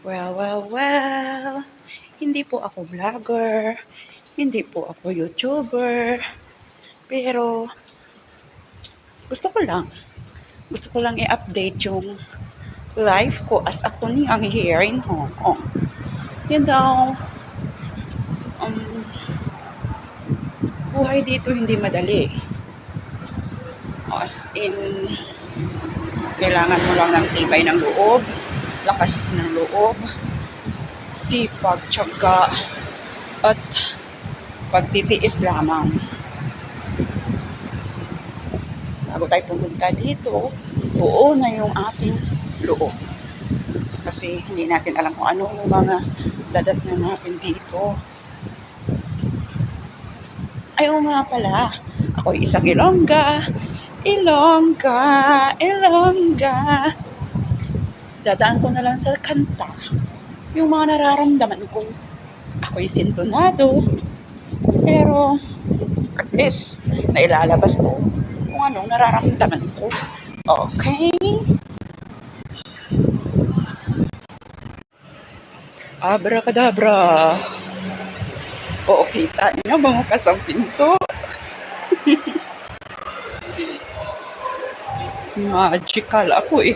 Well. Hindi po ako vlogger, hindi po ako YouTuber, pero gusto ko lang i-update yung life ko as a Kuniang here in Hong Kong. You know, buhay dito hindi madali. As in, kailangan mo lang ng tibay ng loob, lakas ng loob, sipag, tiyaga, at pagtitiis lamang. Bago tayo pumunta dito, buo na yung ating loob. Kasi hindi natin alam kung ano yung mga dadatnan natin dito. Ayaw nga pala, ako'y isang Ilongga. Dadaan ko na lang sa kanta yung mga nararamdaman ko. Ako'y sintonado, pero at least nailalabas ko kung anong nararamdaman ko. Okay? Abracadabra. Oo, kita niyo, bumukas ang pinto. Magical ako eh.